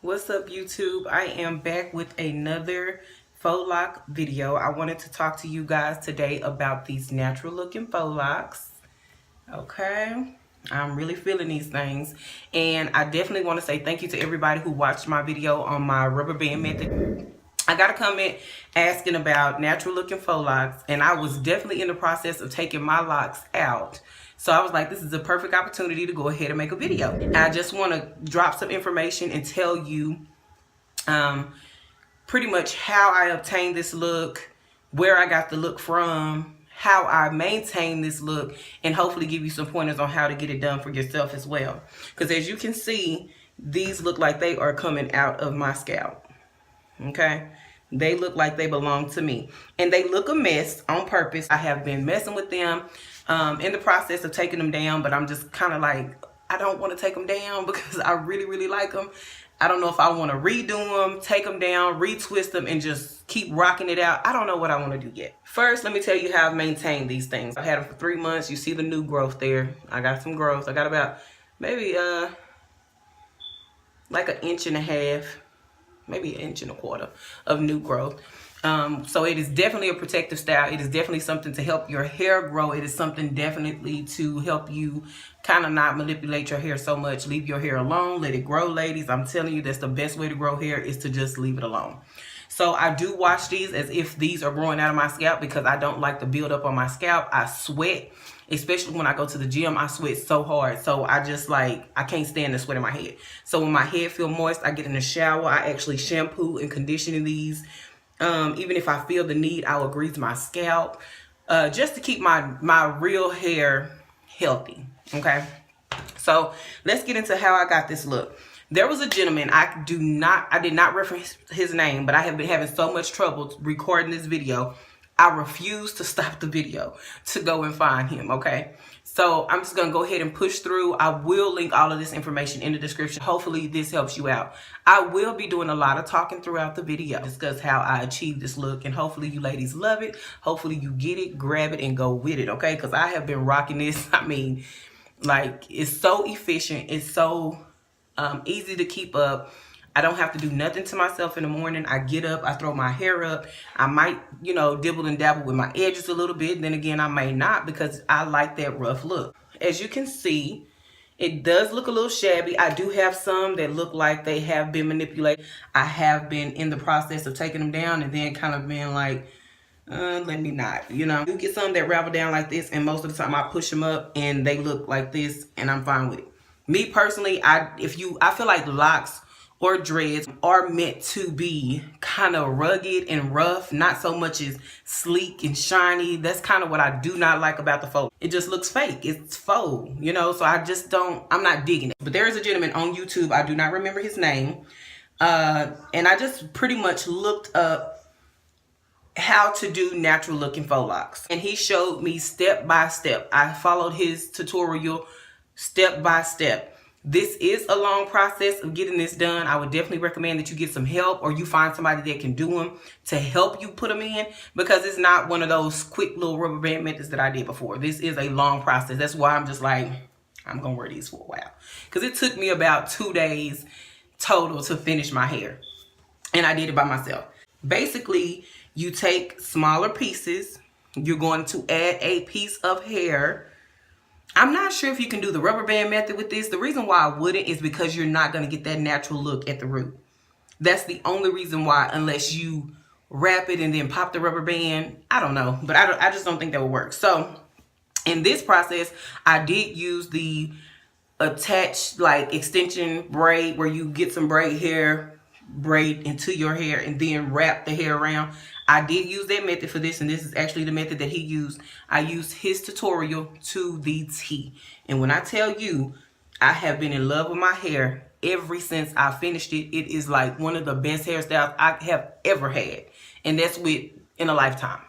What's up, YouTube? I am back with another faux loc video. I wanted to talk to you guys today about these natural looking faux locs. Okay, I'm really feeling these things, and I definitely want to say thank you to everybody who watched my video on my rubber band method. I got a comment asking about natural looking faux locs, and I was definitely in the process of taking my locks out. So I was like, this is a perfect opportunity to go ahead and make a video. And I just want to drop some information and tell you pretty much how I obtained this look, where I got the look from, how I maintain this look, and hopefully give you some pointers on how to get it done for yourself as well. Because as you can see, these look like they are coming out of my scalp. Okay, they look like they belong to me, and they look a mess on purpose. I have been messing with them in the process of taking them down, but I'm just kind of like, I don't want to take them down because I really like them. I don't know if I want to redo them, take them down, retwist them, and just keep rocking it out. I don't know what I want to do yet. First, let me tell you how I've maintained these things. I've had them for 3 months. You see the new growth there. I got some growth. I got about maybe like 1.5 inches, maybe 1.25 inches of new growth. So it is definitely a protective style. It is definitely something to help your hair grow. It is something definitely to help you kind of not manipulate your hair so much. Leave your hair alone. Let it grow, ladies. I'm telling you, that's the best way to grow hair, is to just leave it alone. So I do wash these as if these are growing out of my scalp because I don't like the buildup on my scalp. I sweat, especially when I go to the gym. I sweat so hard. So I just like, I can't stand the sweat in my head. So when my head feel moist, I get in the shower. I actually shampoo and condition these. Even if I feel the need, I will grease my scalp just to keep my real hair healthy. Okay, so let's get into how I got this look. There was a gentleman, I did not reference his name, but I have been having so much trouble recording this video. I refuse to stop the video to go and find him, okay? So I'm just going to go ahead and push through. I will link all of this information in the description. Hopefully this helps you out. I will be doing a lot of talking throughout the video. Discuss how I achieved this look, and hopefully you ladies love it. Hopefully you get it, grab it, and go with it, okay? Because I have been rocking this. I mean, like, it's so efficient. It's so easy to keep up. I don't have to do nothing to myself in the morning. I get up, I throw my hair up. I might, you know, dibble and dabble with my edges a little bit. Then again, I may not, because I like that rough look. As you can see, it does look a little shabby. I do have some that look like they have been manipulated. I have been in the process of taking them down and then kind of being like, let me not, you know. You get some that ravel down like this, and most of the time I push them up and they look like this, and I'm fine with it. Me personally, I feel like locks or dreads are meant to be kind of rugged and rough, not so much as sleek and shiny. That's kind of what I do not like about the faux. It just looks fake. It's faux, you know, so I just don't, I'm not digging it. But there is a gentleman on YouTube, I do not remember his name, and I just pretty much looked up how to do natural looking faux locs. And he showed me step by step. I followed his tutorial step by step. This is a long process of getting this done. I would definitely recommend that you get some help, or you find somebody that can do them to help you put them in, because it's not one of those quick little rubber band methods that I did before. This is a long process. That's why I'm just like, I'm gonna wear these for a while, because it took me about 2 days total to finish my hair, and I did it by myself. Basically, you take smaller pieces. You're going to add a piece of hair. I'm not sure if you can do the rubber band method with this. The reason why I wouldn't is because you're not going to get that natural look at the root. That's the only reason why, unless you wrap it and then pop the rubber band. I don't know, but I just don't think that would work. So in this process, I did use the attached like extension braid, where you get some braid into your hair and then wrap the hair around. I did use that method for this, and this is actually the method that he used. I used his tutorial to the T. And when I tell you, I have been in love with my hair ever since I finished it. It is like one of the best hairstyles I have ever had, and that's in a lifetime.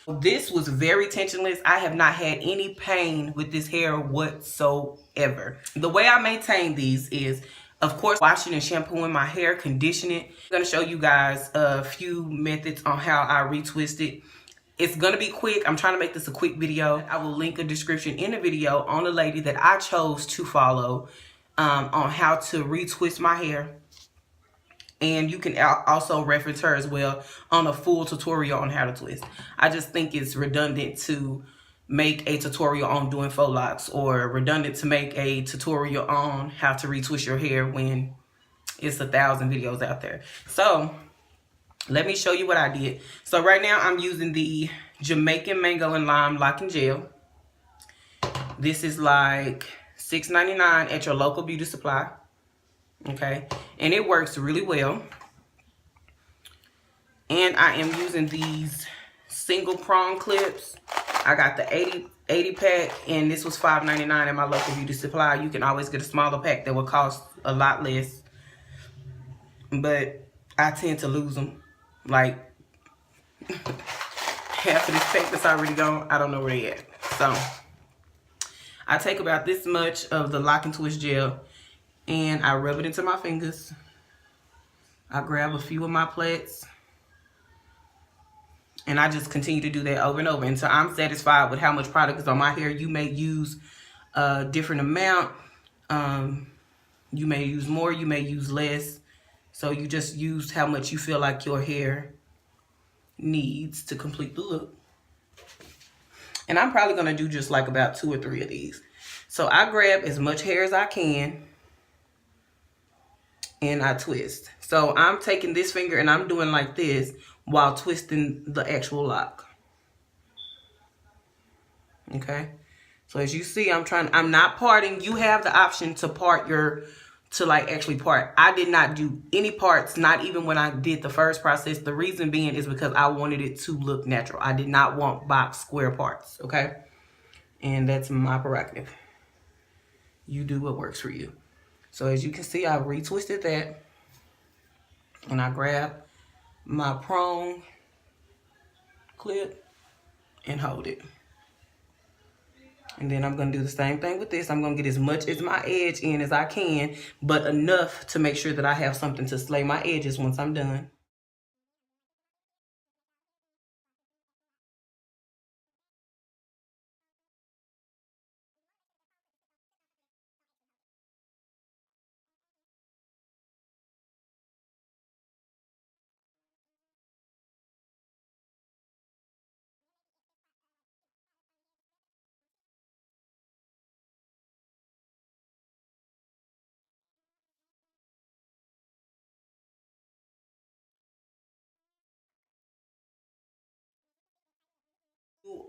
This was very tensionless. I have not had any pain with this hair whatsoever. The way I maintain these is, of course, washing and shampooing my hair, conditioning. I'm going to show you guys a few methods on how I retwist it. It's going to be quick. I'm trying to make this a quick video. I will link a description in the video on a lady that I chose to follow on how to retwist my hair. And you can also reference her as well on a full tutorial on how to twist. I just think it's redundant to make a tutorial on doing faux locks, or redundant to make a tutorial on how to retwist your hair when it's 1,000 videos out there. So let me show you what I did. So right now I'm using the Jamaican Mango and Lime Locking Gel. This is like $6.99 at your local beauty supply. Okay, and it works really well. And I am using these single prong clips. I got the 80 pack, and this was $5.99 at my local beauty supply. You can always get a smaller pack that will cost a lot less, but I tend to lose them. Like half of this pack that's already gone, I don't know where they at. So I take about this much of the Lock and Twist gel and I rub it into my fingers. I grab a few of my plaits and I just continue to do that over and over until I'm satisfied with how much product is on my hair. You may use a different amount. You may use more, you may use less. So you just use how much you feel like your hair needs to complete the look. And I'm probably gonna do just like about 2 or 3 of these. So I grab as much hair as I can and I twist. So I'm taking this finger and I'm doing like this while twisting the actual lock. Okay. So as you see, I'm not parting. You have the option to part actually part. I did not do any parts, not even when I did the first process. The reason being is because I wanted it to look natural. I did not want box square parts, okay? And that's my prerogative. You do what works for you. So as you can see, I retwisted that. And I grab my prong clip and hold it. And then I'm going to do the same thing with this. I'm going to get as much as my edge in as I can, but enough to make sure that I have something to slay my edges once I'm done.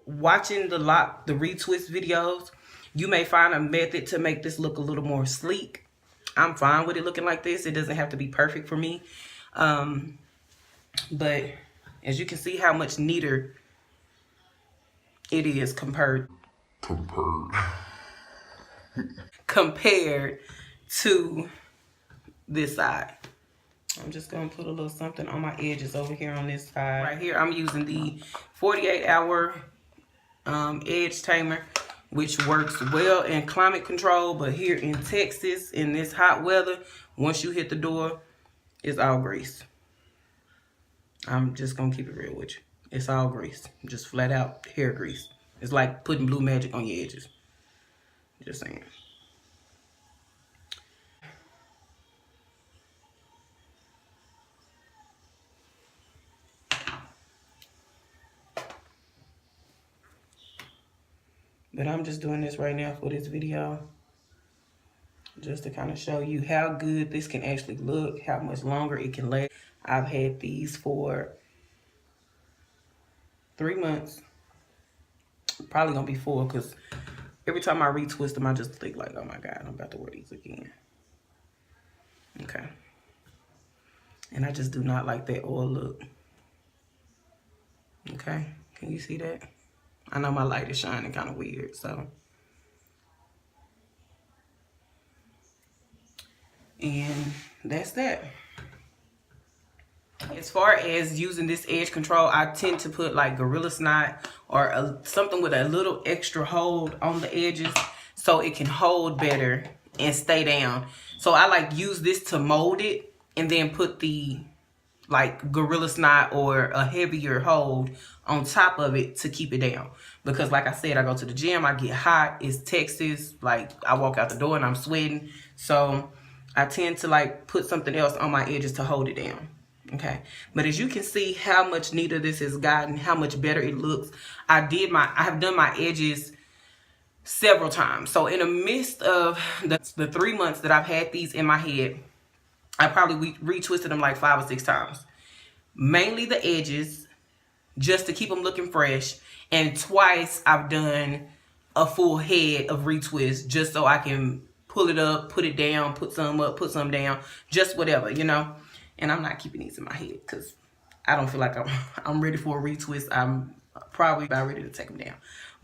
Watching the retwist videos, you may find a method to make this look a little more sleek. I'm fine with it looking like this. It doesn't have to be perfect for me. But as you can see how much neater it is compared to this side. I'm just going to put a little something on my edges over here on this side. Right here, I'm using the 48-hour edge tamer, which works well in climate control. But here in Texas, in this hot weather, once you hit the door, it's all grease. I'm just going to keep it real with you. It's all grease. Just flat out hair grease. It's like putting blue magic on your edges. Just saying. But I'm just doing this right now for this video, just to kind of show you how good this can actually look, how much longer it can last. I've had these for 3 months, probably gonna be 4, because every time I retwist them, I just think like, oh my God, I'm about to wear these again. Okay. And I just do not like that oil look. Okay, can you see that? I know my light is shining kind of weird, so. And that's that. As far as using this edge control, I tend to put like Gorilla Snot or something with a little extra hold on the edges so it can hold better and stay down. So I like use this to mold it and then put the like Gorilla Snot or a heavier hold on top of it to keep it down. Because like I said, I go to the gym, I get hot, it's Texas, like I walk out the door and I'm sweating. So I tend to like put something else on my edges to hold it down. Okay, but as you can see how much neater this has gotten, how much better it looks. I have done my edges several times. So in the midst of the 3 months that I've had these in my head, I probably retwisted them like 5 or 6 times. Mainly the edges, just to keep them looking fresh. And twice I've done a full head of retwist just so I can pull it up, put it down, put some up, put some down, just whatever, you know. And I'm not keeping these in my head because I don't feel like I'm ready for a retwist. I'm probably about ready to take them down.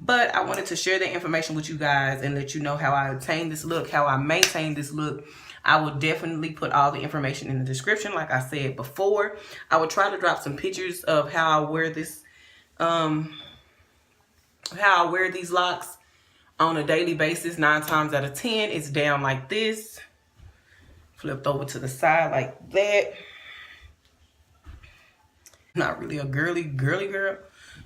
But I wanted to share that information with you guys and let you know how I obtained this look, how I maintain this look. I will definitely put all the information in the description, like I said before. I will try to drop some pictures of how I wear this, how I wear these locks on a daily basis. 9 times out of 10, it's down like this, flipped over to the side like that. Not really a girly girl,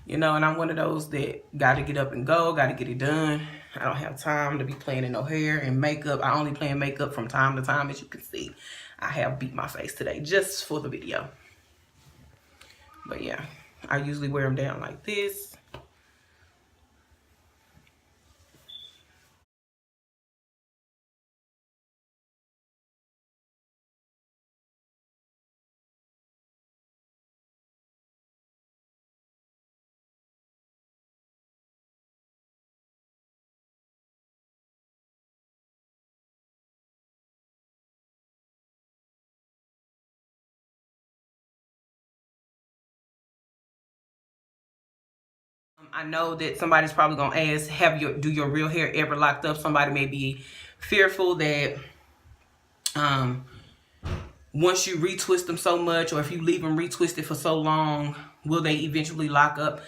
you know, and I'm one of those that got to get up and go, got to get it done. I don't have time to be playing in no hair and makeup. I only play in makeup from time to time. As you can see, I have beat my face today just for the video. But yeah, I usually wear them down like this. I know that somebody's probably gonna ask, do your real hair ever locked up? Somebody may be fearful that once you retwist them so much, or if you leave them retwisted for so long, will they eventually lock up?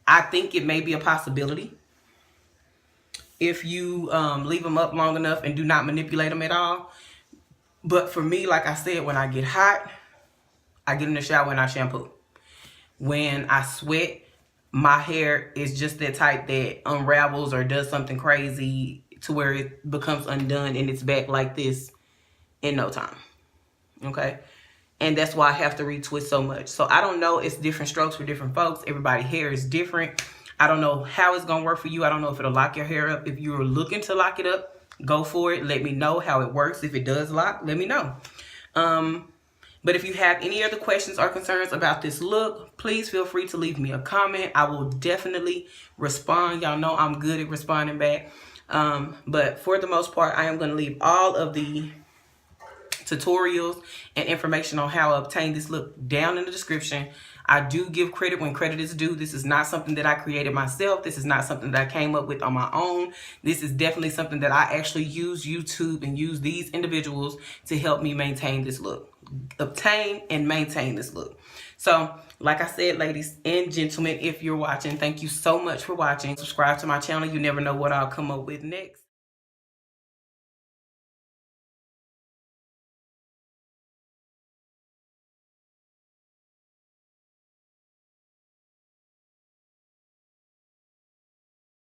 I think it may be a possibility if you leave them up long enough and do not manipulate them at all. But for me, like I said, when I get hot, I get in the shower and I shampoo. When I sweat, my hair is just that type that unravels or does something crazy to where it becomes undone and it's back like this in no time. Okay, and that's why I have to retwist so much. So I don't know, it's different strokes for different folks. Everybody's hair is different. I don't know how it's gonna work for you. I don't know if it'll lock your hair up. If you're looking to lock it up, go for it. Let me know how it works. If it does lock, let me know. But if you have any other questions or concerns about this look, please feel free to leave me a comment. I will definitely respond. Y'all know I'm good at responding back. But for the most part, I am going to leave all of the tutorials and information on how to obtain this look down in the description. I do give credit when credit is due. This is not something that I created myself. This is not something that I came up with on my own. This is definitely something that I actually use YouTube and use these individuals to help me maintain this look. Obtain and maintain this look. So like I said, ladies and gentlemen, if you're watching, thank you so much for watching. Subscribe to my channel. You never know what I'll come up with next.